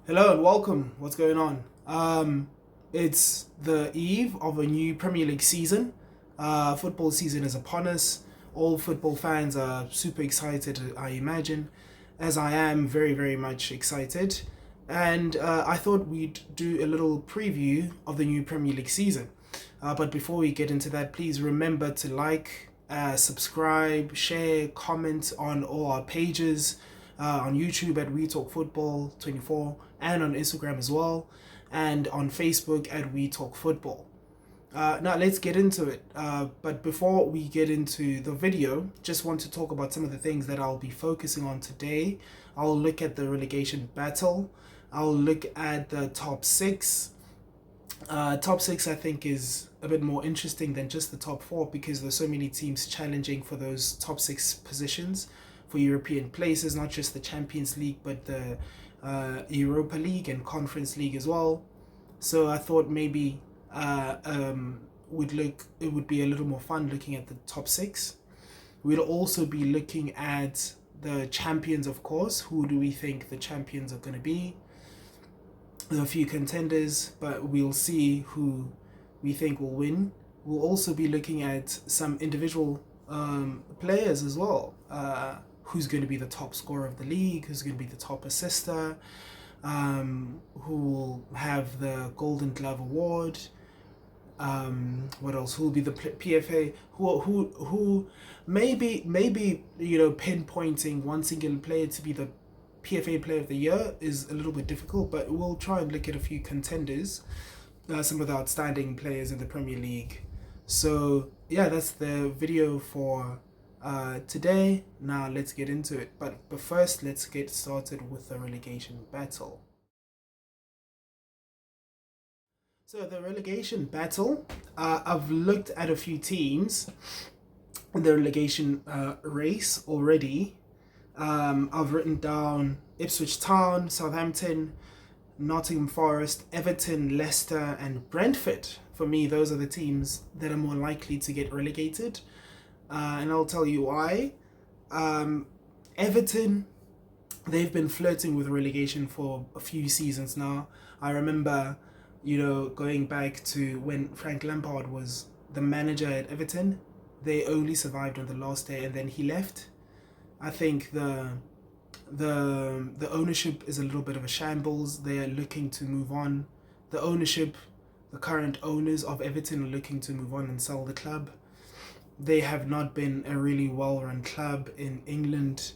Hello and welcome. What's going on? It's the eve of a new Premier League season. Football season is upon us. All football fans are super excited, I imagine, as I am very much excited. And I thought we'd do a little preview of the new Premier League season. But before we get into that, please remember to like, subscribe, share, comment on all our pages on YouTube at We Talk Football 24 and on Instagram as well, and on Facebook at We Talk Football. Now let's get into it. But before we get into the video, just want to talk about some of the things that I'll be focusing on today. I'll look at the relegation battle. I'll look at the top six. Top six, I think, is a bit more interesting than just the top four because there's so many teams challenging for those top six positions for European places, not just the Champions League, but the Europa League and Conference League as well. So I thought maybe it would be a little more fun looking at the top six. We'll also be looking at the champions, of course. Who do we think the champions are going to be? There are a few contenders, but we'll see who we think will win. We'll also be looking at some individual players as well. Who's going to be the top scorer of the league? Who's going to be the top assister? Who will have the Golden Glove Award? What else? Who will be the PFA? Who maybe pinpointing one singular player to be the PFA Player of the Year is a little bit difficult, but we'll try and look at a few contenders, some of the outstanding players in the Premier League. So yeah, that's the video for today. Now let's get into it. But first, let's get started with the relegation battle. So the relegation battle, I've looked at a few teams in the relegation race already. I've written down Ipswich Town, Southampton, Nottingham Forest, Everton, Leicester, and Brentford. For me, those are the teams that are more likely to get relegated. And I'll tell you why. Everton, they've been flirting with relegation for a few seasons now. I remember, going back to when Frank Lampard was the manager at Everton, they only survived on the last day and then he left. I think the ownership is a little bit of a shambles. They are looking to move on. The current owners of Everton are looking to move on and sell the club. They have not been a really well-run club in England,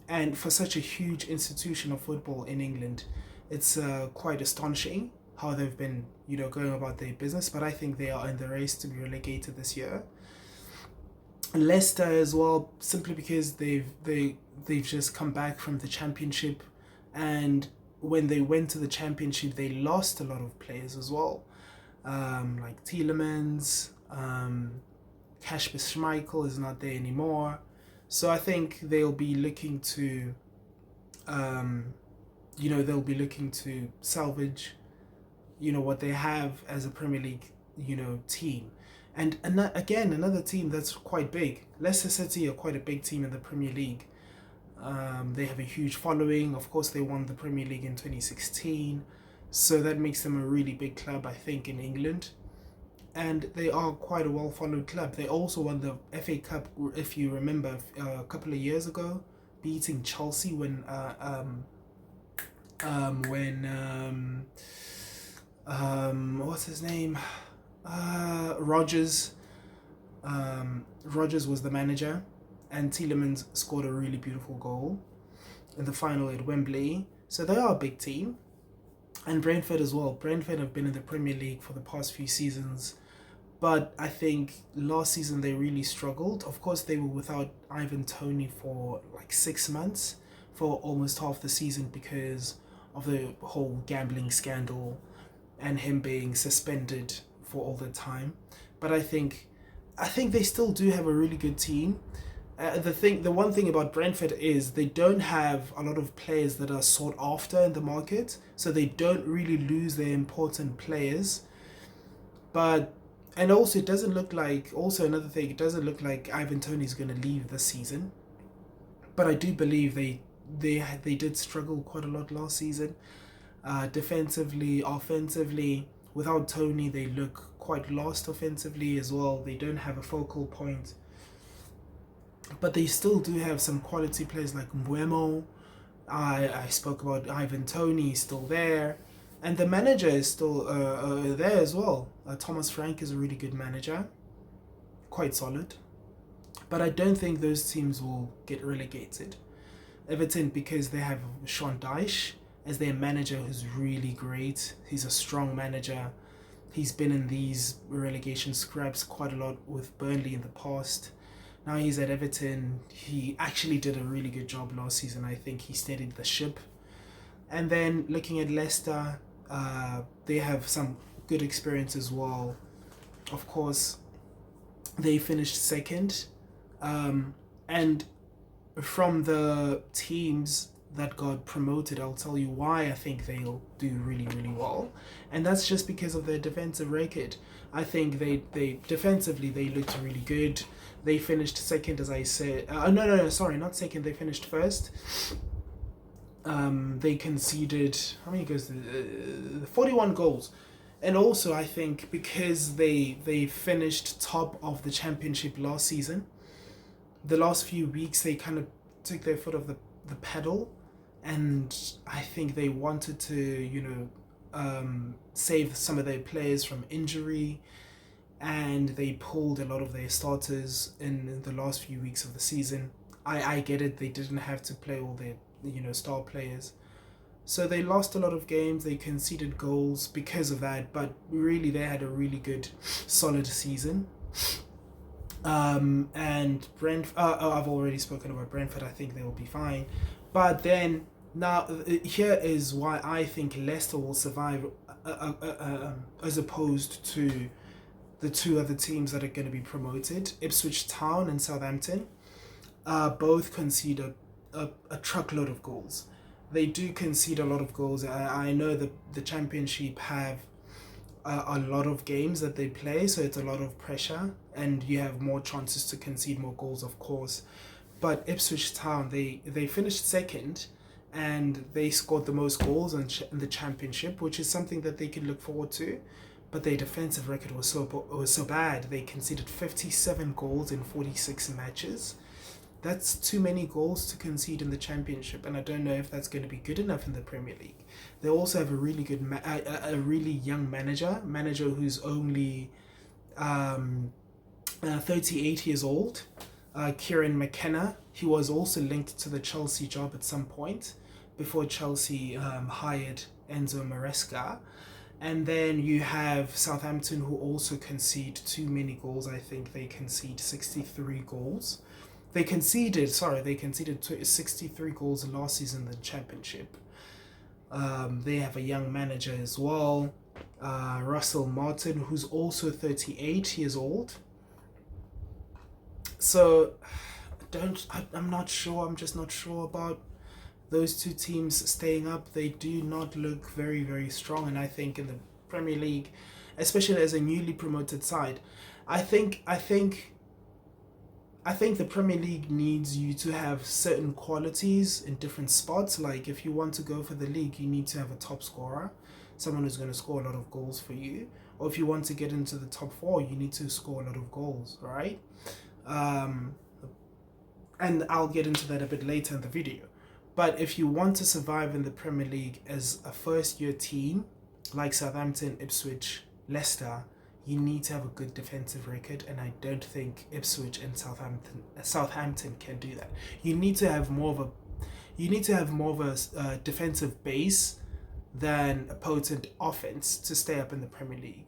and for such a huge institution of football in England, it's quite astonishing how they've been, going about their business. But I think they are in the race to be relegated this year. Leicester as well, simply because they've just come back from the Championship, and when they went to the Championship, they lost a lot of players as well, like Tielemans. Kasper Schmeichel is not there anymore, so I think they'll be looking to, salvage, what they have as a Premier League, team. And again, another team that's quite big. Leicester City are quite a big team in the Premier League. They have a huge following. Of course, they won the Premier League in 2016. So that makes them a really big club, I think, in England. And they are quite a well-followed club. They also won the FA Cup, if you remember, a couple of years ago, beating Chelsea what's his name? Rodgers. Rodgers was the manager, and Tielemans scored a really beautiful goal in the final at Wembley. So they are a big team. And Brentford as well. Brentford have been in the Premier League for the past few seasons, but I think last season they really struggled. Of course, they were without Ivan Toney for like 6 months, for almost half the season, because of the whole gambling scandal and him being suspended for all the time. But I think they still do have a really good team. The one thing about Brentford is they don't have a lot of players that are sought after in the market, so they don't really lose their important players. And also it doesn't look like, it doesn't look like Ivan Toney's going to leave this season. But I do believe they did struggle quite a lot last season. Defensively, offensively, without Tony, they look quite lost offensively as well. They don't have a focal point, but they still do have some quality players like Mbuemo. I spoke about Ivan Toney, still there, and the manager is still there as well. Thomas Frank is a really good manager, quite solid, but I don't think those teams will get relegated. Everton, because they have Sean Dyche as their manager, who's really great. He's a strong manager. He's been in these relegation scraps quite a lot with Burnley in the past. Now he's at Everton. He actually did a really good job last season. I think he steadied the ship. And then looking at Leicester, they have some good experience as well. Of course, they finished second. And from the teams that got promoted, I'll tell you why I think they'll do really, really well. And that's just because of their defensive record. I think they defensively, they looked really good. They finished second, as I said. No, sorry, not second. They finished first. They conceded, how many goals? 41 goals. And also, I think because they finished top of the championship last season, the last few weeks they kind of took their foot off the pedal, and I think they wanted to save some of their players from injury, and they pulled a lot of their starters in the last few weeks of the season. I get it, they didn't have to play all their star players, so they lost a lot of games, they conceded goals because of that, but really they had a really good solid season. And Brentford, I've already spoken about Brentford. I think they will be fine. But then, now, here is why I think Leicester will survive as opposed to the two other teams that are going to be promoted. Ipswich Town and Southampton both concede a truckload of goals. They do concede a lot of goals. I know that the Championship have a lot of games that they play, so it's a lot of pressure, and you have more chances to concede more goals, of course. But Ipswich Town, they finished second, and they scored the most goals in the Championship, which is something that they can look forward to. But their defensive record was so bad. They conceded 57 goals in 46 matches. That's too many goals to concede in the Championship, and I don't know if that's going to be good enough in the Premier League. They also have a really good, a really young manager who's only 38 years old. Kieran McKenna. He was also linked to the Chelsea job at some point before Chelsea hired Enzo Maresca. And then you have Southampton, who also concede too many goals. I think they concede 63 goals. They conceded 63 goals last season in the Championship. They have a young manager as well, Russell Martin, who's also 38 years old. So I'm not sure. I'm just not sure about those two teams staying up. They do not look very, very strong, and I think in the Premier League, especially as a newly promoted side, I think the Premier League needs you to have certain qualities in different spots. Like if you want to go for the league, you need to have a top scorer, someone who's going to score a lot of goals for you. Or if you want to get into the top four, you need to score a lot of goals, right? And I'll get into that a bit later in the video. But if you want to survive in the Premier League as a first-year team, like Southampton, Ipswich, Leicester, you need to have a good defensive record, and I don't think Ipswich and Southampton can do that. You need to have more of a defensive base than a potent offense to stay up in the Premier League.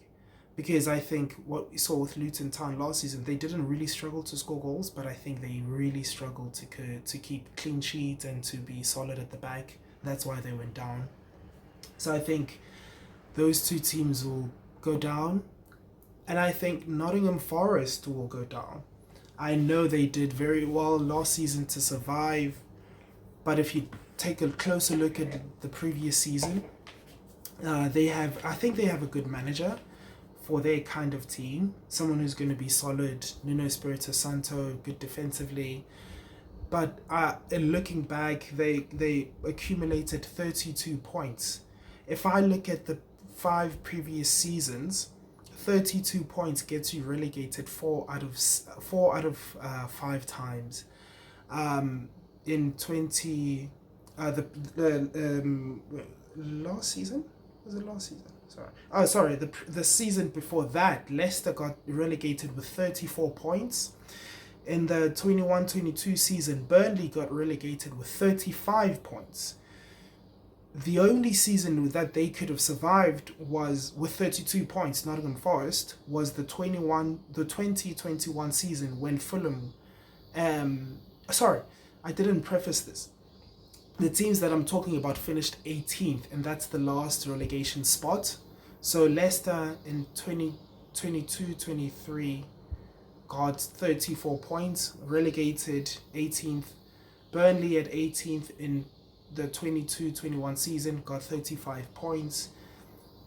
Because I think what we saw with Luton Town last season, they didn't really struggle to score goals, but I think they really struggled to keep clean sheets and to be solid at the back. That's why they went down. So I think those two teams will go down. And I think Nottingham Forest will go down. I know they did very well last season to survive, but if you take a closer look at the previous season, I think they have a good manager for their kind of team. Someone who's going to be solid. Nuno Espirito Santo, good defensively. But looking back, they accumulated 32 points If I look at the 5 previous seasons, 32 points gets you relegated 4 out of 5 times. In 20 the last season, was it last season? Sorry. Oh, sorry. The season before that, Leicester got relegated with 34 points. In the 21-22 season, Burnley got relegated with 35 points. The only season that they could have survived was with 32 points. Nottingham Forest was the 2021 season when Fulham. Sorry, I didn't preface this. The teams that I'm talking about finished 18th, and that's the last relegation spot. So Leicester in 2022-23 got 34 points, relegated 18th. Burnley at 18th in the 22-21 season got 35 points.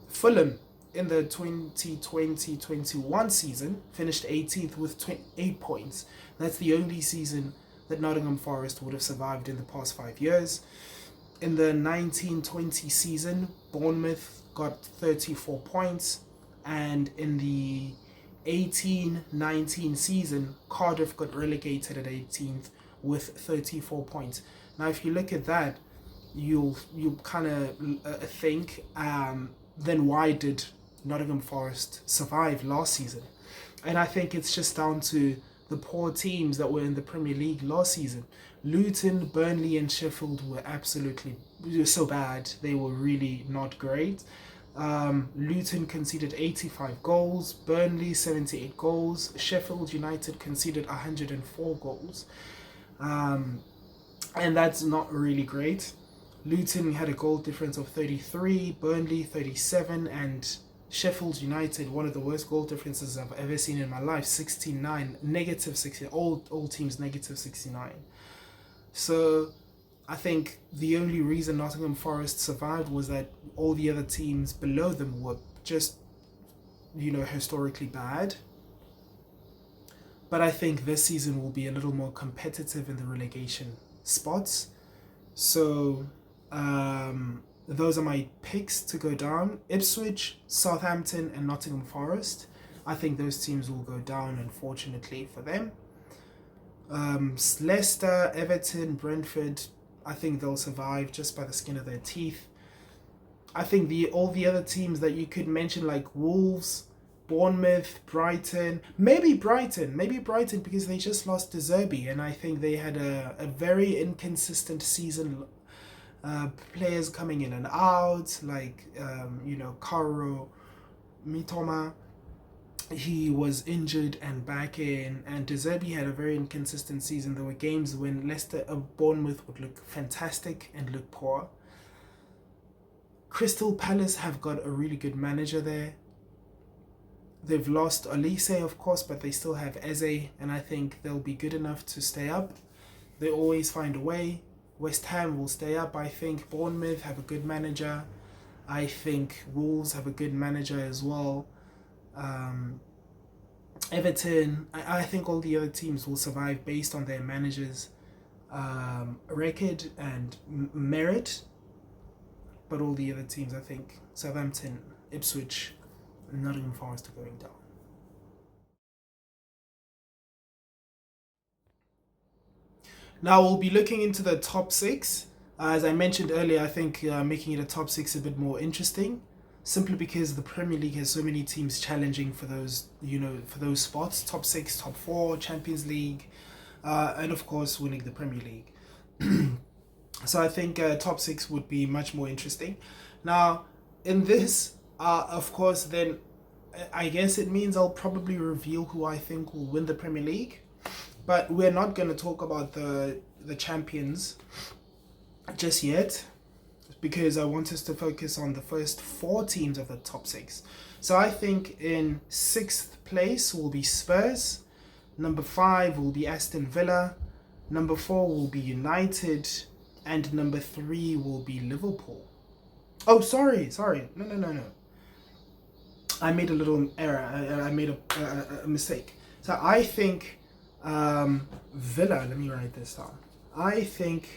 Fulham in the 2020-21 season finished 18th with 28 points. That's the only season that Nottingham Forest would have survived in the past 5 years. In the 19-20 season, Bournemouth got 34 points, and in the 18-19 season, Cardiff got relegated at 18th with 34 points. Now, if you look at that, you'll kind of think, then why did Nottingham Forest survive last season? And I think it's just down to the poor teams that were in the Premier League last season. Luton, Burnley and Sheffield were so bad. They were really not great. Luton conceded 85 goals, Burnley 78 goals, Sheffield United conceded 104 goals. And that's not really great. Luton had a goal difference of 33, Burnley 37, and Sheffield United, one of the worst goal differences I've ever seen in my life, 69, negative 60, all teams negative 69. So I think the only reason Nottingham Forest survived was that all the other teams below them were just, historically bad. But I think this season will be a little more competitive in the relegation spots. So those are my picks to go down. Ipswich, Southampton and Nottingham Forest. I think those teams will go down, unfortunately for them. Leicester, Everton, Brentford, I think they'll survive just by the skin of their teeth. I think all the other teams that you could mention, like Wolves, Bournemouth, Brighton, maybe Brighton because they just lost De Zerbi, and I think they had a very inconsistent season. Players coming in and out, like Karo Mitoma, he was injured and back in, and De Zerbi had a very inconsistent season. There were games when Bournemouth would look fantastic and look poor. Crystal Palace have got a really good manager there. They've lost Olise, of course, but they still have Eze, and I think they'll be good enough to stay up. They always find a way. West Ham will stay up, I think. Bournemouth have a good manager. I think Wolves have a good manager as well. Everton, I think all the other teams will survive based on their managers' record and merit. But all the other teams, I think Southampton, Ipswich, Nottingham Forest are going down. Now we'll be looking into the top 6. As I mentioned earlier, I think making it a top 6 a bit more interesting, simply because the Premier League has so many teams challenging for those spots, top 6, top 4, Champions League, and of course winning the Premier League. So I think top 6 would be much more interesting. Now, in this, of course, then I guess it means I'll probably reveal who I think will win the Premier League. But we're not going to talk about the champions just yet, because I want us to focus on the first 4 teams of the top 6. So I think in 6th place will be Spurs, number 5 will be Aston Villa, number 4 will be United, and number 3 will be Liverpool. Oh, sorry. No. I made a little error. I made a mistake. So I think Villa, let me write this down. I think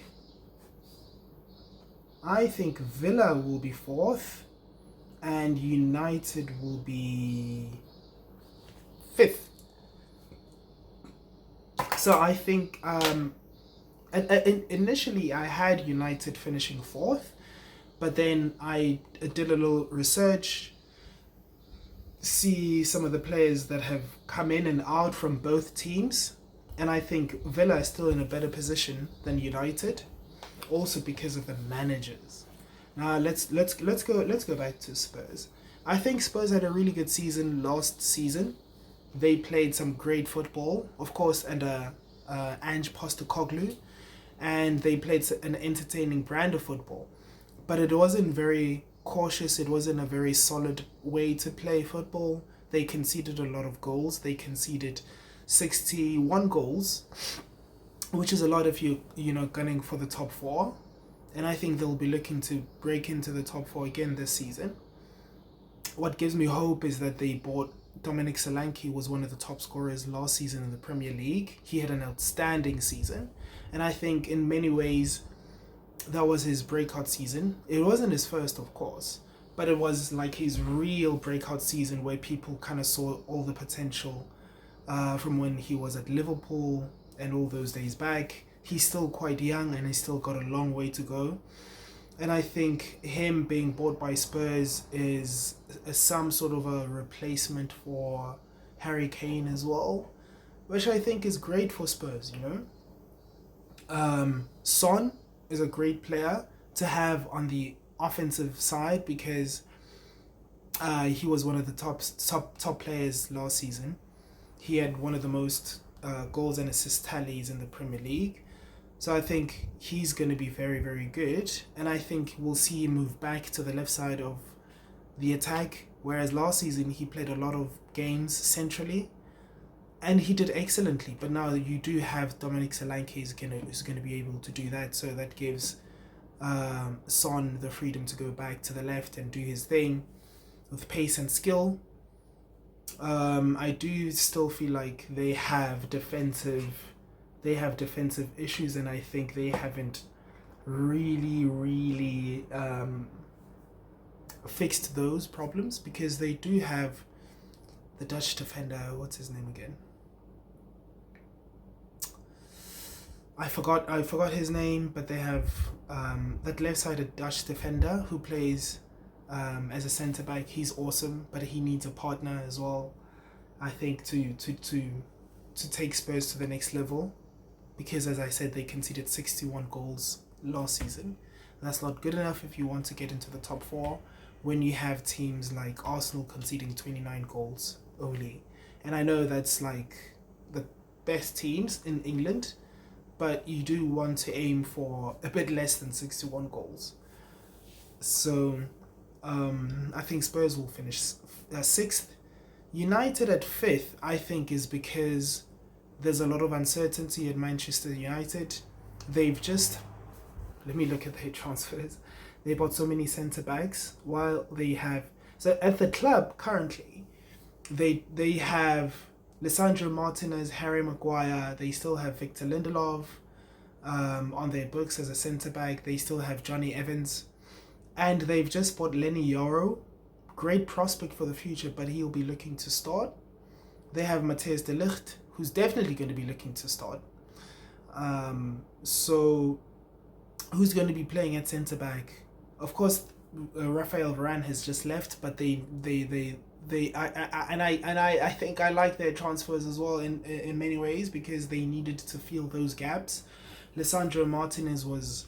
I think Villa will be fourth, and United will be fifth. So I think initially I had United finishing fourth, but then I did a little research, see some of the players that have come in and out from both teams, and I think Villa is still in a better position than United, also because of the managers. Now let's go back to Spurs. I think Spurs had a really good season last season. They played some great football, of course, under Ange Postecoglou, and they played an entertaining brand of football. But it wasn't very cautious. It wasn't a very solid way to play football. They conceded a lot of goals. They conceded 61 goals, which is a lot if you gunning for the top four. And I think they'll be looking to break into the top four again this season. What gives me hope is that they bought Dominic Solanke, was one of the top scorers last season in the Premier League. He had an outstanding season, and I think in many ways that was his breakout season. It wasn't his first, of course, but it was like his real breakout season where people kind of saw all the potential from when he was at Liverpool and all those days back. He's still quite young and he's still got a long way to go. And I think him being bought by Spurs is some sort of a replacement for Harry Kane as well, which I think is great for Spurs, Son is a great player to have on the offensive side because he was one of the top players last season. He had one of the most goals and assist tallies in the Premier League. So I think he's going to be very, very good. And I think we'll see him move back to the left side of the attack. Whereas last season, he played a lot of games centrally. And he did excellently. But now you do have Dominic Solanke is going to be able to do that. So that gives Son the freedom to go back to the left and do his thing with pace and skill. I do still feel like they have defensive issues, and I think they haven't really fixed those problems because they do have the Dutch defender. What's his name again? I forgot his name, but they have that left-sided Dutch defender who plays as a centre back. He's awesome, but he needs a partner as well. I think to take Spurs to the next level. Because, as I said, they conceded 61 goals last season. That's not good enough if you want to get into the top four when you have teams like Arsenal conceding 29 goals only. And I know that's like the best teams in England, but you do want to aim for a bit less than 61 goals. So I think Spurs will finish sixth. United at fifth, I think, is because there's a lot of uncertainty at Manchester United. Let me look at their transfers. They bought so many centre backs while they have. So at the club currently, they have Lisandro Martinez, Harry Maguire. They still have Victor Lindelof on their books as a centre back. They still have Johnny Evans, and they've just bought Lenny Yoro. Great prospect for the future, but he'll be looking to start. They have Matthias de Ligt, who's definitely going to be looking to start. So who's going to be playing at centre back? Of course, Rafael Varane has just left, but I think I like their transfers as well in many ways because they needed to fill those gaps. Lisandro Martinez was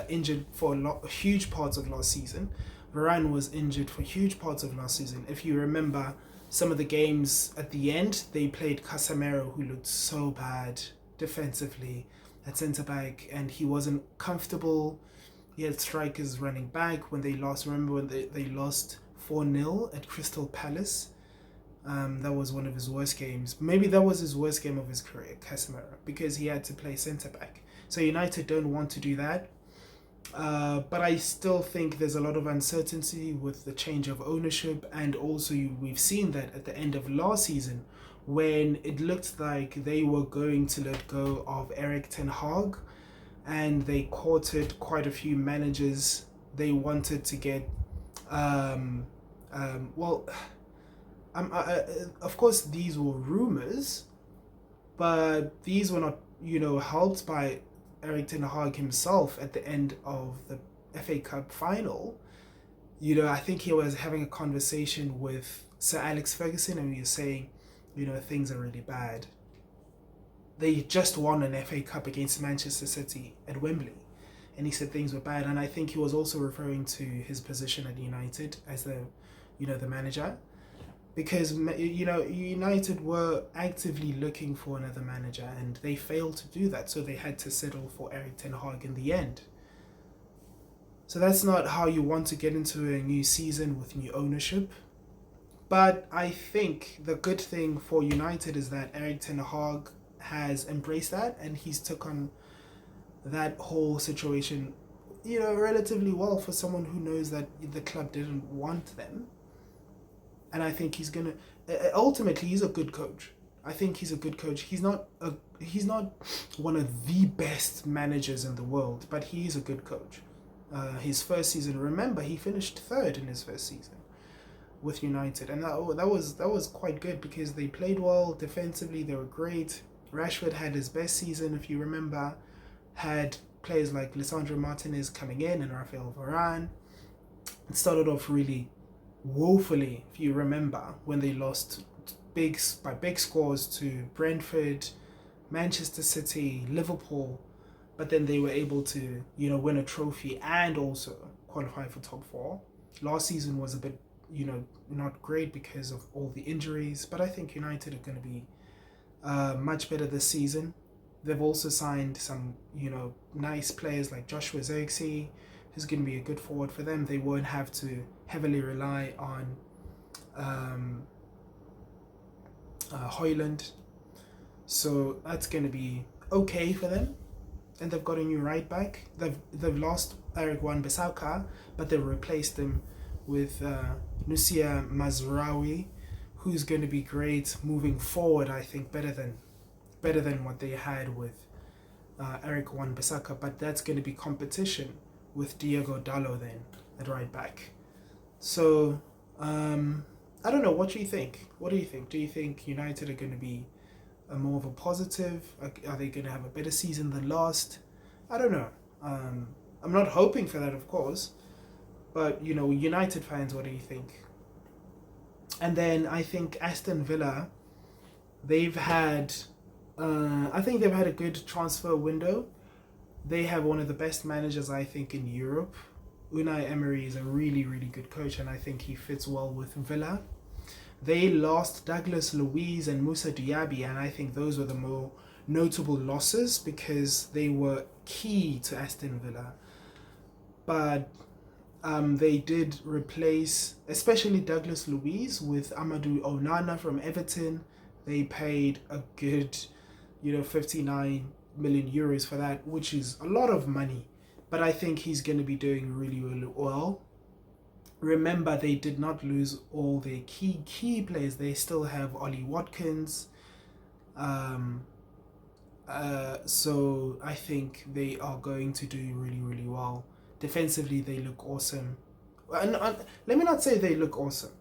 injured for huge parts of last season. Varane was injured for huge parts of last season. If you remember some of the games at the end, they played Casemiro, who looked so bad defensively at centre-back, and he wasn't comfortable. He had strikers running back when they lost. Remember when they lost 4-0 at Crystal Palace? That was one of his worst games. Maybe that was his worst game of his career, Casemiro, because he had to play centre-back. So United don't want to do that. But I still think there's a lot of uncertainty with the change of ownership, and also we've seen that at the end of last season when it looked like they were going to let go of Erik ten Hag. and they courted quite a few managers. They wanted to get, um, well, of course, these were rumors, but these were not, helped by Erik ten Hag himself at the end of the FA Cup final. I think he was having a conversation with Sir Alex Ferguson, and he was saying, things are really bad. They just won an FA Cup against Manchester City at Wembley, and he said things were bad. And I think he was also referring to his position at United as the manager, because United were actively looking for another manager, and they failed to do that, so they had to settle for Erik ten Hag in the end. So that's not how you want to get into a new season with new ownership. But I think the good thing for United is that Erik ten Hag has embraced that, and he's took on that whole situation, relatively well for someone who knows that the club didn't want them. And I think ultimately he's a good coach. I think he's a good coach. He's not one of the best managers in the world, but he is a good coach. His first season, remember, he finished third in his first season with United, and that was quite good because they played well defensively. They were great. Rashford had his best season, if you remember. Had players like Lisandro Martinez coming in and Rafael Varane. It started off really woefully, if you remember, when they lost by big scores to Brentford, Manchester City, Liverpool. But then they were able to, win a trophy and also qualify for top four. Last season was a bit, not great because of all the injuries. But I think United are going to be much better this season. They've also signed some, nice players like Joshua Zirkzee, who's going to be a good forward for them. They won't have to heavily rely on Højlund. So that's going to be okay for them. And they've got a new right back. They've lost Eric Wan-Bissaka, but they've replaced him with Nusia Mazraoui, who's going to be great moving forward. I think better than what they had with Eric Wan-Bissaka. But that's going to be competition with Diego Dallo then at right back. So I don't know. What do you think? What do you think? Do you think United are going to be more of a positive? Are they going to have a better season than last? I don't know. I'm not hoping for that, of course. But, United fans, what do you think? And then I think Aston Villa, they've had a good transfer window. They have one of the best managers, I think, in Europe. Unai Emery is a really, really good coach, and I think he fits well with Villa. They lost Douglas Luiz and Moussa Diaby, and I think those were the more notable losses because they were key to Aston Villa. But they did replace, especially Douglas Luiz, with Amadou Onana from Everton. They paid a good, 59 million euros for that, which is a lot of money. But I think he's going to be doing really, really well. Remember, they did not lose all their key players. They still have Ollie Watkins. So I think they are going to do really, really well. Defensively, they look awesome. And let me not say they look awesome.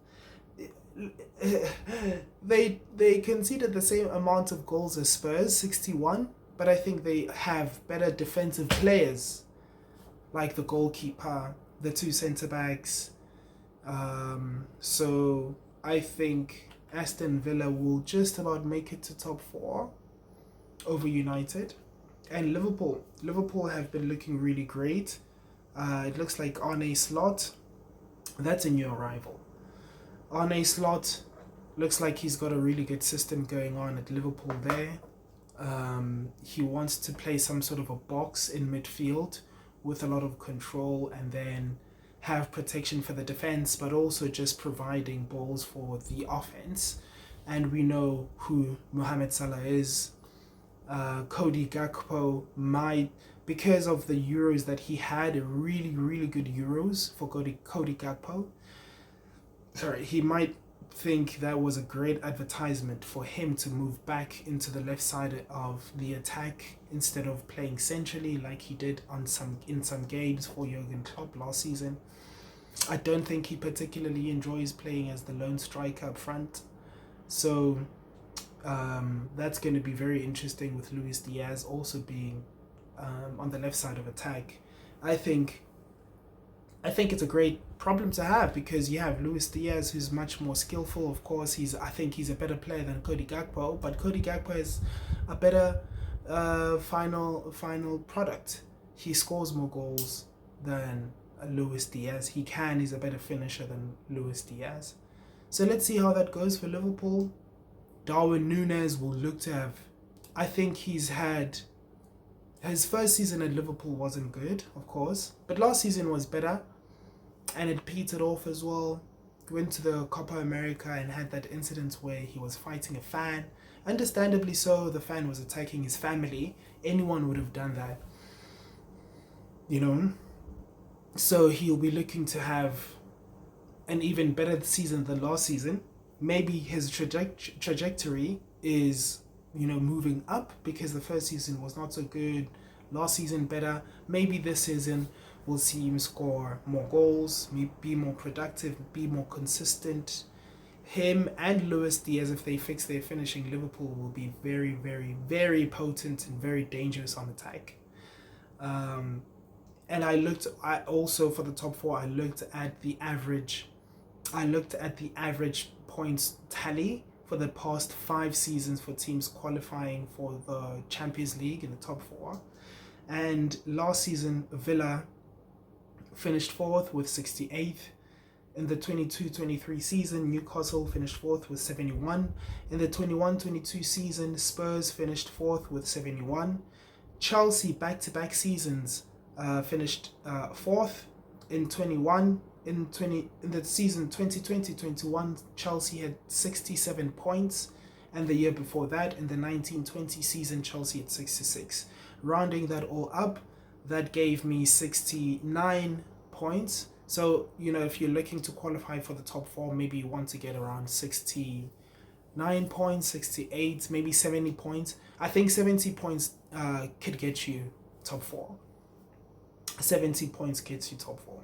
They conceded the same amount of goals as Spurs, 61, but I think they have better defensive players, like the goalkeeper, the two centre-backs. So I think Aston Villa will just about make it to top four over United. And Liverpool have been looking really great. It looks like Arne Slot, that's a new arrival. Arne Slot looks like he's got a really good system going on at Liverpool there. He wants to play some sort of a box in midfield with a lot of control and then have protection for the defense, but also just providing balls for the offense. And we know who Mohamed Salah is. Cody Gakpo might, because of the Euros that he had, a really, really good Euros for Cody Gakpo. Sorry, he might think that was a great advertisement for him to move back into the left side of the attack instead of playing centrally like he did in some games for Jurgen Klopp last season. I don't think he particularly enjoys playing as the lone striker up front. So that's going to be very interesting with Luis Diaz also being on the left side of attack. I think it's a great problem to have because you have Luis Diaz, who's much more skillful. Of course, I think he's a better player than Cody Gakpo, but Cody Gakpo is a better final product. He scores more goals than Luis Diaz. He's a better finisher than Luis Diaz. So let's see how that goes for Liverpool. Darwin Núñez will look to have, I think his first season at Liverpool wasn't good, of course, but last season was better, and it petered off as well. Went to the Copa America and had that incident where he was fighting a fan. Understandably so, the fan was attacking his family. Anyone would have done that, So he'll be looking to have an even better season than last season. Maybe his trajectory is, moving up because the first season was not so good. Last season better. Maybe this season we'll see him score more goals, be more productive, be more consistent. Him and Luis Diaz, if they fix their finishing, Liverpool will be very, very, very potent and very dangerous on attack. And I also for the top four, I looked at the average points tally for the past 5 seasons for teams qualifying for the Champions League in the top 4. And last season, Villa finished 4th with 68th. In the 22-23 season, Newcastle finished 4th with 71. In the 21-22 season, Spurs finished 4th with 71. Chelsea back-to-back seasons finished 4th in 21. In the season 2020-21, Chelsea had 67 points, and the year before that, in the 19-20 season, Chelsea had 66. Rounding that all up, that gave me 69 points. So, if you're looking to qualify for the top 4, maybe you want to get around 69 points, 68, maybe 70 points. I think 70 points could get you top 4. 70 points gets you top 4.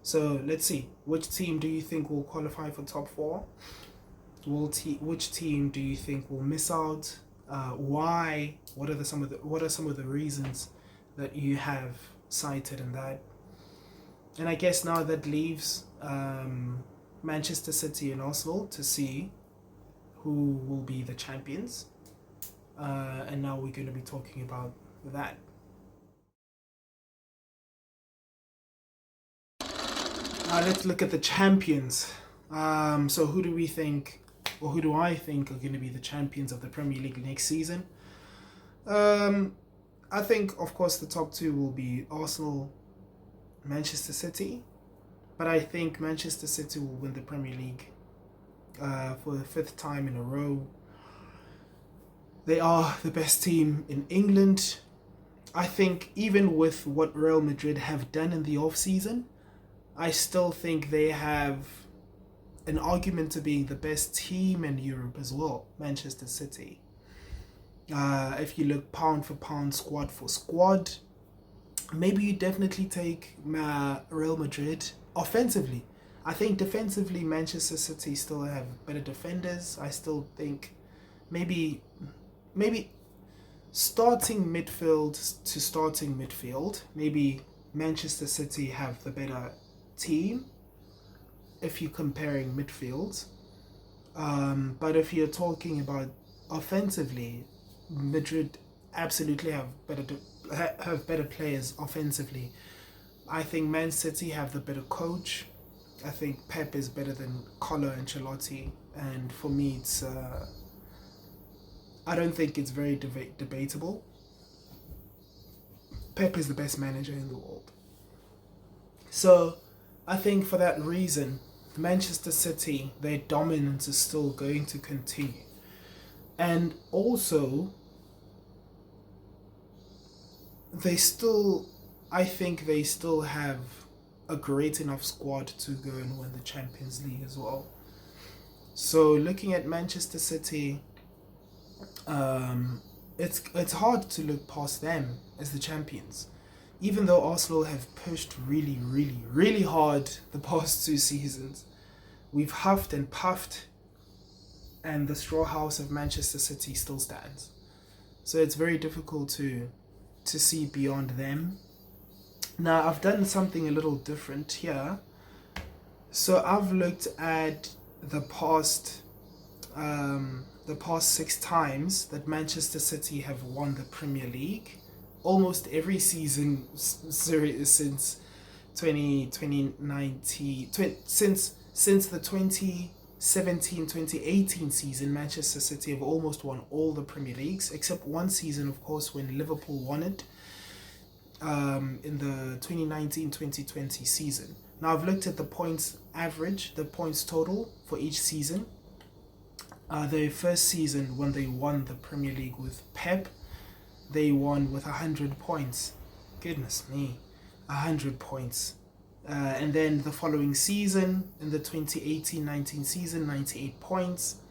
So let's see. Which team do you think will qualify for top 4? Which team do you think will miss out? Why? What are some of the reasons that you have cited in that? And I guess now that leaves Manchester City and Arsenal to see who will be the champions. And now we're going to be talking about that. Let's look at the champions. So who do I think are going to be the champions of the Premier League next season? I think, of course, the top 2 will be Arsenal, Manchester City. But I think Manchester City will win the Premier League for the 5th time in a row. They are the best team in England. I think even with what Real Madrid have done in the off-season, I still think they have an argument to being the best team in Europe as well, Manchester City. If you look pound for pound, squad for squad, maybe you definitely take Real Madrid offensively. I think defensively, Manchester City still have better defenders. I still think maybe starting midfield to starting midfield, maybe Manchester City have the better team if you're comparing midfields. But if you're talking about offensively, Madrid absolutely have better players offensively. I think Man City have the better coach. I think Pep is better than Carlo Ancelotti, and for me, it's I don't think it's very debatable. Pep is the best manager in the world. So I think for that reason, Manchester City, their dominance is still going to continue. And also, I think they still have a great enough squad to go and win the Champions League as well. So looking at Manchester City, it's hard to look past them as the champions. Even though Arsenal have pushed really, really, really hard the past 2 seasons, we've huffed and puffed, and the straw house of Manchester City still stands. So it's very difficult to see beyond them. Now I've done something a little different here. So I've looked at the past 6 times that Manchester City have won the Premier League. Almost every season since 2019, since the 2017-2018 season, Manchester City have almost won all the Premier Leagues, except one season, of course, when Liverpool won it in the 2019-2020 season. Now I've looked at the points average, the points total for each season. The first season when they won the Premier League with Pep, they won with 100 points. Goodness me, 100 points. And then the following season, in the 2018-19 season, 98 points.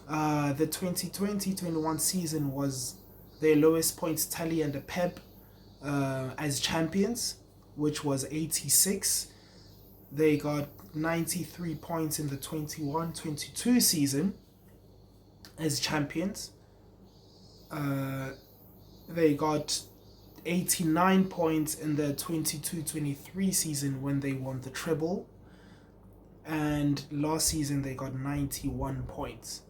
The 2020-21 season was their lowest points tally under Pep as champions, which was 86. They got 93 points in the 21-22 season as champions. They got 89 points in the 22-23 season when they won the treble. And last season they got 91 points.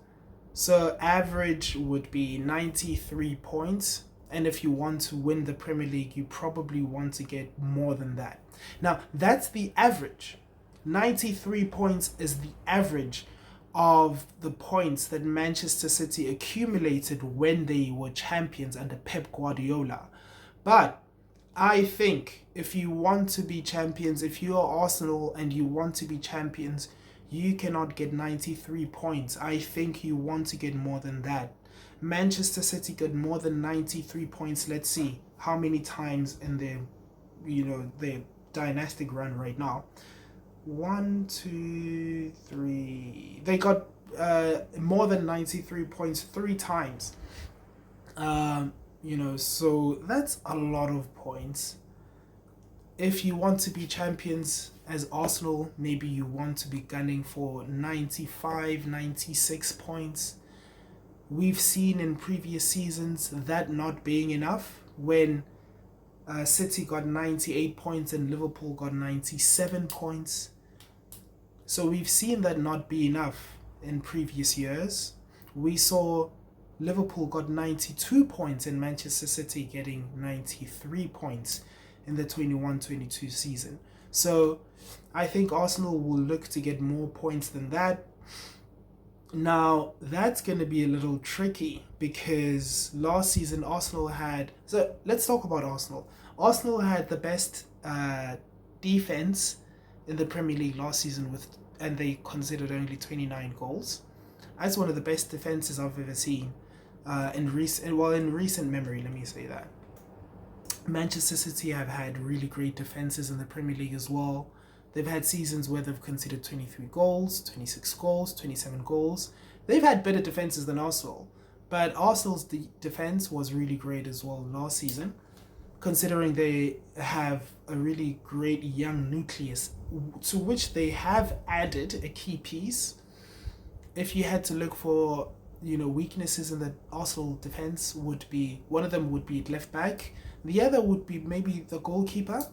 So average would be 93 points. And if you want to win the Premier League, you probably want to get more than that. Now, that's the average. 93 points is the average of the points that Manchester City accumulated when they were champions under Pep Guardiola. But I think if you want to be champions, if you are Arsenal and you want to be champions, you cannot get 93 points. I think you want to get more than that. Manchester City got more than 93 points. Let's see how many times in their dynastic run right now. 1, 2, 3. They got more than 93 points 3 times. So that's a lot of points. If you want to be champions as Arsenal, maybe you want to be gunning for 95, 96 points. We've seen in previous seasons that not being enough when City got 98 points and Liverpool got 97 points. So we've seen that not be enough in previous years. We saw Liverpool got 92 points and Manchester City getting 93 points in the 21-22 season. So I think Arsenal will look to get more points than that. Now, that's going to be a little tricky because last season Arsenal had... So let's talk about Arsenal. Arsenal had the best defense in the Premier League last season and they considered only 29 goals. That's one of the best defenses I've ever seen in recent memory, let me say that. Manchester City have had really great defenses in the Premier League as well. They've had seasons where they've conceded 23 goals, 26 goals, 27 goals. They've had better defenses than Arsenal. But Arsenal's defense was really great as well last season, considering they have a really great young nucleus to which they have added a key piece. If you had to look for weaknesses in the Arsenal defense, would be one of them would be left back. The other would be maybe the goalkeeper.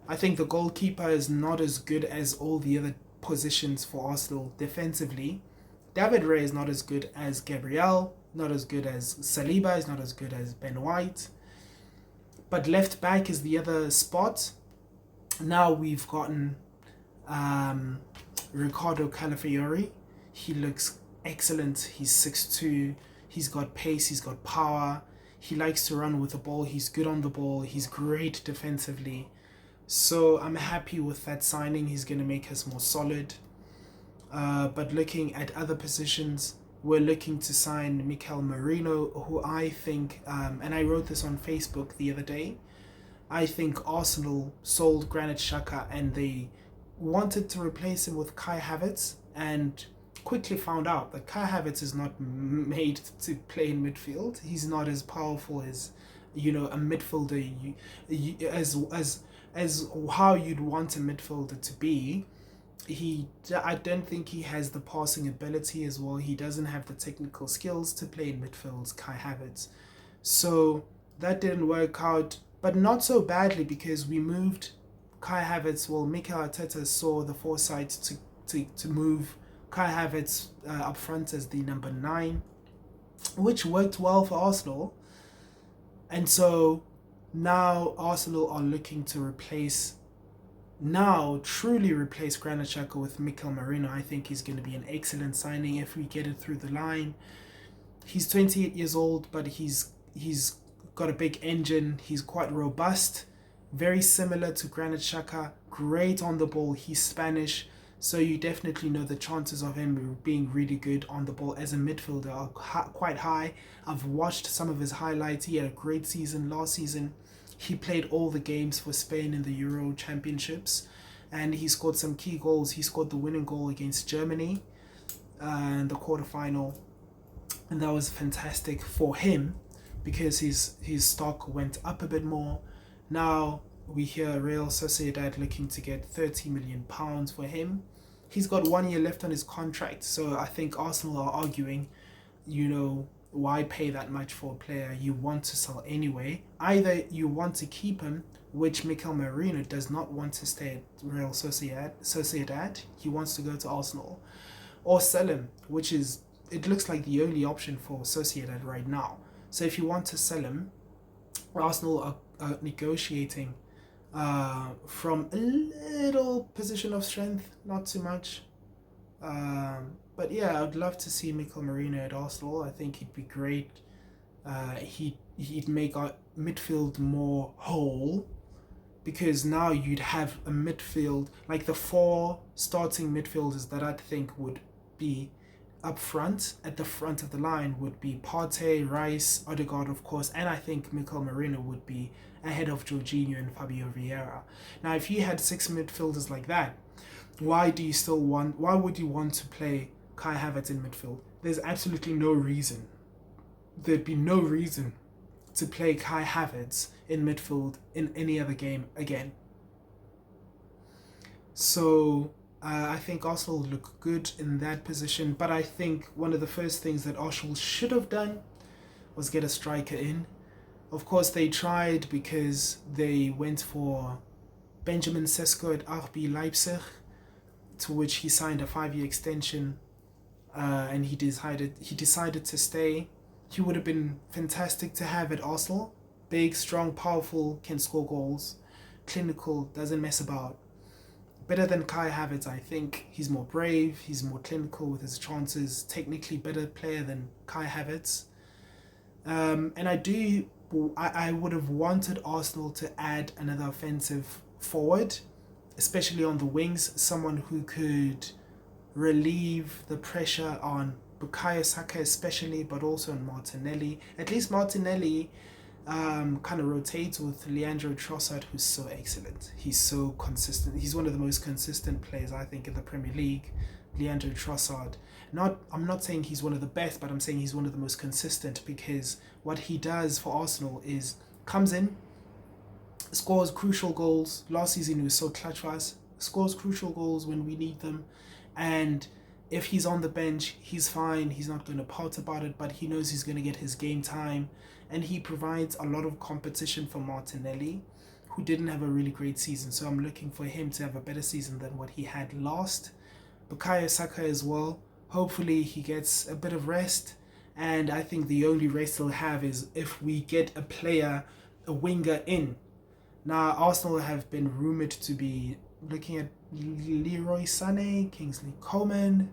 I think the goalkeeper is not as good as all the other positions for Arsenal defensively. David Ray is not as good as Gabriel, not as good as Saliba, is not as good as Ben White. But left back is the other spot. Now we've gotten Ricardo Calafiori. He looks excellent. He's 6'2". He's got pace. He's got power. He likes to run with the ball. He's good on the ball. He's great defensively. So I'm happy with that signing. He's going to make us more solid. But looking at other positions, we're looking to sign Mikel Merino, who I think, and I wrote this on Facebook the other day, I think Arsenal sold Granit Xhaka and they wanted to replace him with Kai Havertz, and quickly found out that Kai Havertz is not made to play in midfield. He's not as powerful as, a midfielder as how you'd want a midfielder to be. I don't think he has the passing ability as well. He doesn't have the technical skills to play in midfield, Kai Havertz. So that didn't work out, but not so badly because we moved Kai Havertz. Well, Mikel Arteta saw the foresight to move Kai Havertz up front as the number 9, which worked well for Arsenal. And so now Arsenal are looking to truly replace Granit Xhaka with Mikel Merino. I think he's going to be an excellent signing if we get it through the line. He's 28 years old, but he's got a big engine. He's quite robust, very similar to Granit Xhaka. Great on the ball. He's Spanish, so you definitely know the chances of him being really good on the ball as a midfielder are quite high. I've watched some of his highlights. He had a great season last season. He played all the games for Spain in the Euro Championships, and he scored some key goals. He scored the winning goal against Germany in the quarterfinal, and that was fantastic for him because his stock went up a bit more. Now we hear Real Sociedad looking to get £30 million for him. He's got 1 year left on his contract, so I think Arsenal are arguing, why pay that much for a player you want to sell anyway? Either you want to keep him, which Mikel Merino does not want to stay at Real Sociedad. He wants to go to Arsenal, or sell him, which it looks like the only option for Sociedad right now. So if you want to sell him, Arsenal are negotiating from a little position of strength, not too much. But yeah, I'd love to see Mikel Merino at Arsenal. I think he'd be great. He'd make our midfield more whole, because now you'd have a midfield, like the 4 starting midfielders that I think would be up front, at the front of the line, would be Partey, Rice, Odegaard, of course, and I think Mikel Merino would be ahead of Jorginho and Fabio Vieira. Now, if you had 6 midfielders like that, why would you want to play Kai Havertz in midfield? There's absolutely no reason. There'd be no reason to play Kai Havertz in midfield in any other game again. So I think Arsenal look good in that position, but I think one of the first things that Arsenal should have done was get a striker in. Of course, they tried because they went for Benjamin Sesko at RB Leipzig, to which he signed a 5-year extension, and he decided to stay. He would have been fantastic to have at Arsenal. Big, strong, powerful, can score goals, clinical, doesn't mess about. Better than Kai Havertz, I think. He's more brave, he's more clinical with his chances, technically better player than Kai Havertz. And I would have wanted Arsenal to add another offensive forward, especially on the wings, someone who could relieve the pressure on Bukayo Saka especially, but also on Martinelli. At least Martinelli kind of rotates with Leandro Trossard, who's so excellent. He's so consistent. He's one of the most consistent players, I think, in the Premier League, Leandro Trossard. I'm not saying he's one of the best, but I'm saying he's one of the most consistent, because what he does for Arsenal is comes in, scores crucial goals. Last season he was so clutch for us. Scores crucial goals when we need them. And if he's on the bench, he's fine. He's not going to pout about it, but he knows he's going to get his game time. And he provides a lot of competition for Martinelli, who didn't have a really great season. So I'm looking for him to have a better season than what he had last. Bukayo Saka as well. Hopefully he gets a bit of rest. And I think the only rest he'll have is if we get a winger in. Now, Arsenal have been rumoured to be looking at Leroy Sané, Kingsley Coman.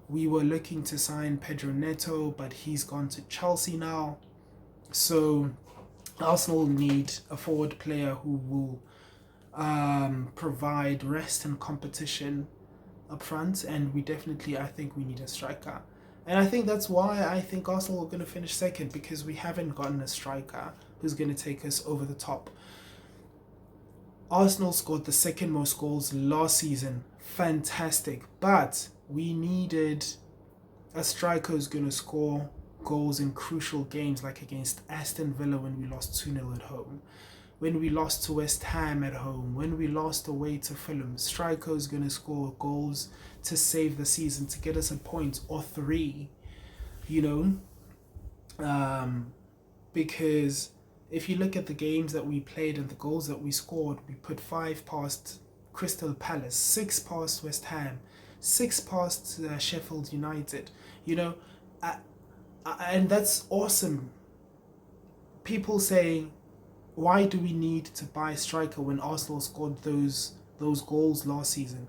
We were looking to sign Pedro Neto, but he's gone to Chelsea now. So Arsenal need a forward player who will provide rest and competition up front, and I think we need a striker. And I think that's why I think Arsenal are going to finish second, because we haven't gotten a striker who's going to take us over the top. Arsenal scored the second most goals last season. Fantastic. But we needed a striker who's going to score goals in crucial games, like against Aston Villa when we lost 2-0 at home, when we lost to West Ham at home, when we lost away to Fulham. Striker who's going to score goals to save the season, to get us a point or three, you know. Because if you look at the games that we played and the goals that we scored, we put 5 past Crystal Palace, 6 past West Ham, 6 past Sheffield United, you know, and that's awesome. People saying, why do we need to buy a striker when Arsenal scored those goals last season?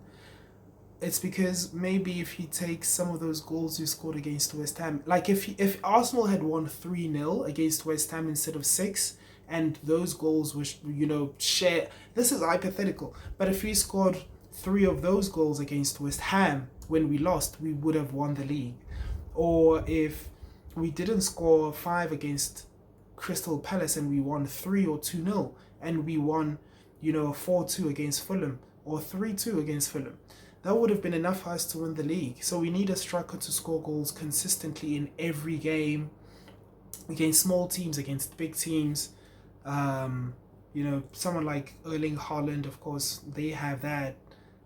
It's because maybe if you take some of those goals you scored against West Ham, like if Arsenal had won 3-0 against West Ham instead of 6, and those goals were, you know, share. This is hypothetical, but if we scored 3 of those goals against West Ham when we lost, we would have won the league. Or if we didn't score 5 against Crystal Palace and we won 3 or 2-0, and we won, you know, 4-2 against Fulham or 3-2 against Fulham, that would have been enough for us to win the league. So we need a striker to score goals consistently in every game, against small teams, against big teams. You know, someone like Erling Haaland, of course, they have that.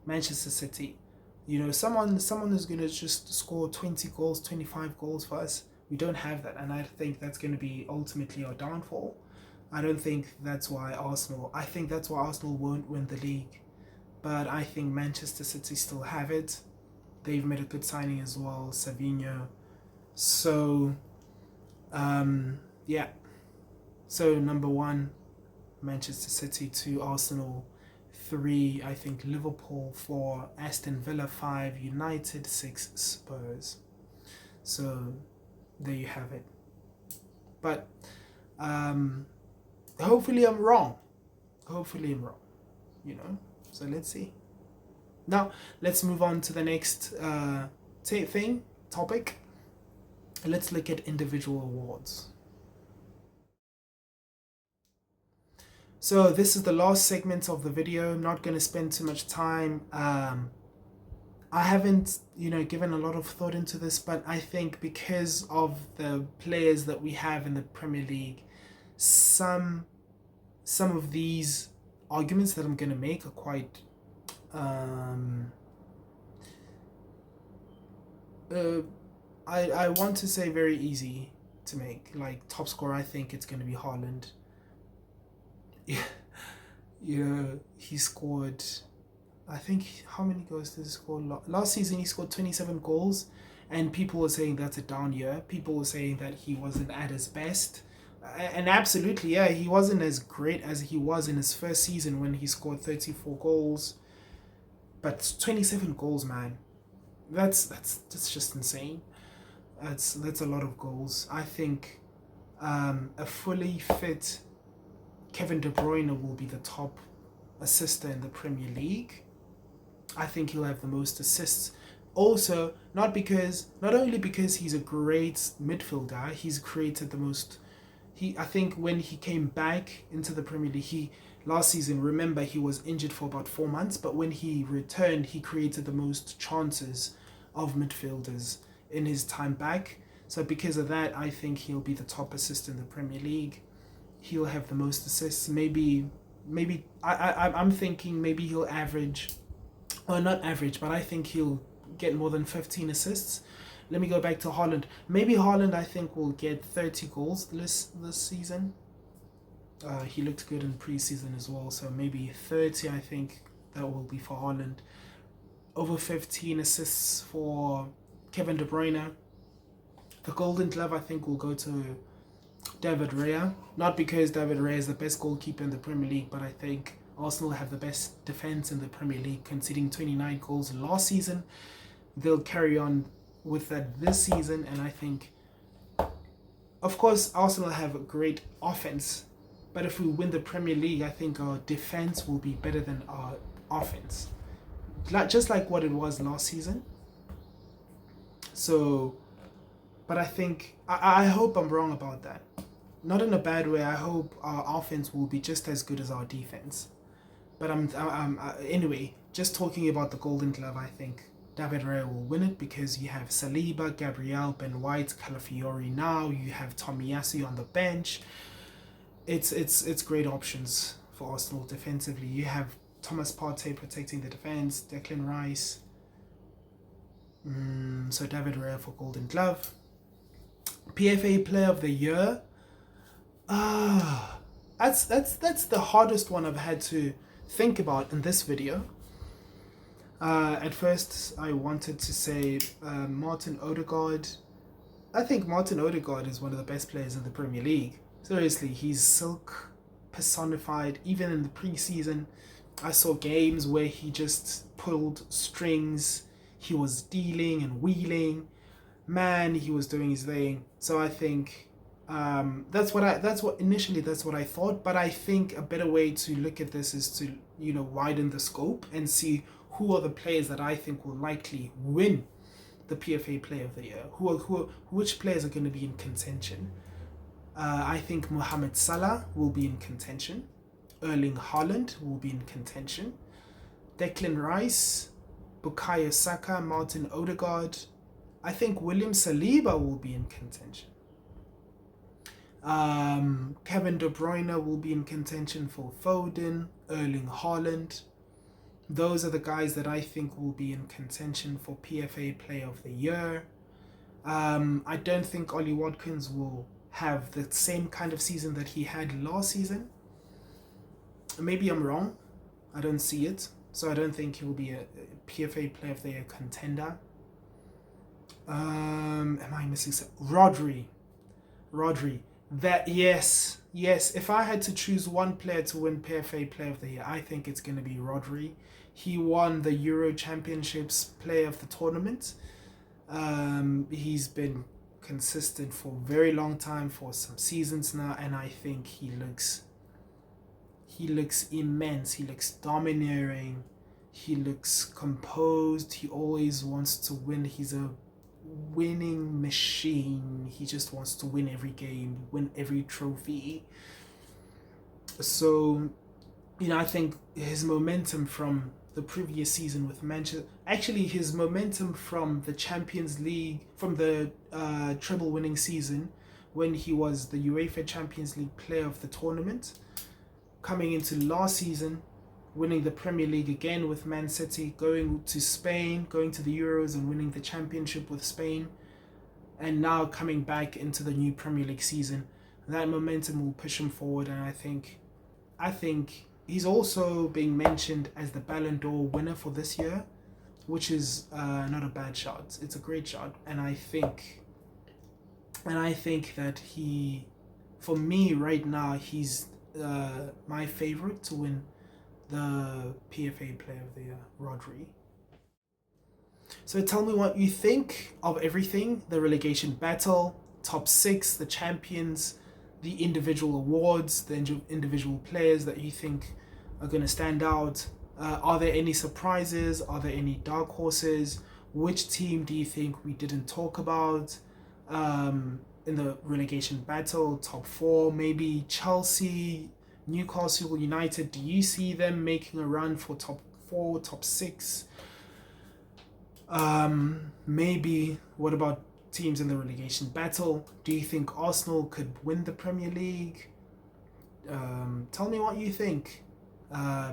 Manchester City, you know, someone who's going to just score 20 goals, 25 goals for us. We don't have that, and I think that's going to be ultimately our downfall. I don't think that's why Arsenal... I think that's why Arsenal won't win the league. But I think Manchester City still have it. They've made a good signing as well, Savinho. So, yeah. So, number 1, Manchester City. 2, Arsenal. 3, I think Liverpool. 4, Aston Villa. 5, United. 6, Spurs. So, there you have it. But, hopefully I'm wrong. You know. So let's see. Now, let's move on to the next topic. Let's look at individual awards. So this is the last segment of the video. I'm not going to spend too much time. I haven't, you know, given a lot of thought into this, but I think because of the players that we have in the Premier League, some of these arguments that I'm going to make are quite I want to say very easy to make. Like top scorer, I think it's going to be Haaland. You know, he scored, I think, how many goals did he score? Last season he scored 27 goals, and people were saying that's a down year. People were saying that he wasn't at his best. And absolutely, yeah, he wasn't as great as he was in his first season when he scored 34 goals. But 27 goals, man, that's just insane. That's a lot of goals. I think a fully fit Kevin De Bruyne will be the top assister in the Premier League. I think he'll have the most assists. Also, not only because he's a great midfielder, he's created the most. I think when he came back into the Premier League, last season, remember, he was injured for about 4 months, but when he returned, he created the most chances of midfielders in his time back. So because of that, I think he'll be the top assist in the Premier League. He'll have the most assists. Maybe I'm thinking maybe he'll average, or not average, but I think he'll get more than 15 assists. Let me go back to Haaland. Maybe Haaland, I think, will get 30 goals this season. He looked good in pre-season as well, so maybe 30, I think that will be for Haaland. Over 15 assists for Kevin De Bruyne. The Golden Glove, I think, will go to David Raya. Not because David Raya is the best goalkeeper in the Premier League, but I think Arsenal have the best defence in the Premier League, conceding 29 goals last season. They'll carry on with that this season, and I think, of course, Arsenal have a great offense, but if we win the Premier League, I think our defense will be better than our offense, just like what it was last season. So, but I think I hope I'm wrong about that. Not in a bad way. I hope our offense will be just as good as our defense. But anyway, just talking about the Golden Glove, I think David Raya will win it because you have Saliba, Gabriel, Ben White, Calafiori now. You have Tomiyasu on the bench. It's great options for Arsenal defensively. You have Thomas Partey protecting the defense, Declan Rice. So David Raya for Golden Glove. PFA Player of the Year. That's the hardest one I've had to think about in this video. At first, I wanted to say Martin Odegaard. I think Martin Odegaard is one of the best players in the Premier League. Seriously, he's silk personified. Even in the pre-season, I saw games where he just pulled strings. He was dealing and wheeling. Man, he was doing his thing. So I think that's what I thought. But I think a better way to look at this is to widen the scope and see who are the players that I think will likely win the PFA Player of the Year. Which players are going to be in contention? I think Mohamed Salah will be in contention. Erling Haaland will be in contention. Declan Rice, Bukayo Saka, Martin Odegaard. I think William Saliba will be in contention. Kevin De Bruyne will be in contention for Foden, Erling Haaland. Those are the guys that I think will be in contention for PFA Player of the Year. I don't think Ollie Watkins will have the same kind of season that he had last season. Maybe I'm wrong. I don't see it. So I don't think he will be a PFA Player of the Year contender. Am I missing something? Rodri. That yes. If I had to choose one player to win PFA Player of the Year, I think it's going to be Rodri. He won the Euro Championships Player of the Tournament. He's been consistent for a very long time, for some seasons now, and I think he looks immense. He looks domineering. He looks composed. He always wants to win. He's a winning machine. He just wants to win every game, win every trophy. So, I think his momentum from the previous season with Manchester, actually his momentum from the Champions League, from the treble winning season when he was the UEFA Champions League Player of the Tournament, coming into last season, winning the Premier League again with Man City, going to Spain, going to the Euros and winning the championship with Spain, and now coming back into the new Premier League season. That momentum will push him forward, and I think he's also being mentioned as the Ballon d'Or winner for this year, which is not a bad shot. It's a great shot, and I think that he, for me right now, he's my favorite to win the PFA Player of the Year, Rodri. So tell me what you think of everything: the relegation battle, top 6, the champions, the individual awards, the individual players that you think are going to stand out. Are there any surprises? Are there any dark horses? Which team do you think we didn't talk about in the relegation battle? Top 4, maybe Chelsea, Newcastle United. Do you see them making a run for top 4, top 6? Maybe what about teams in the relegation battle? Do you think Arsenal could win the Premier League? Tell me what you think.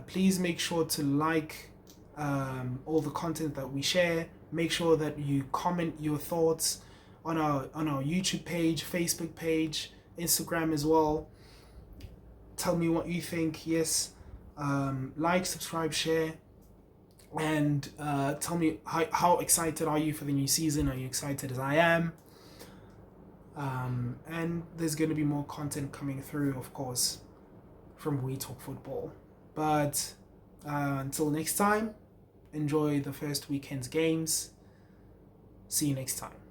Please make sure to like all the content that we share. Make sure that you comment your thoughts on our YouTube page, Facebook page, Instagram as well. Tell me what you think. Yes, like, subscribe, share, and tell me how excited are you for the new season. Are you excited as I am? And there's going to be more content coming through, of course, from We Talk Football. But until next time, enjoy the first weekend's games. See you next time.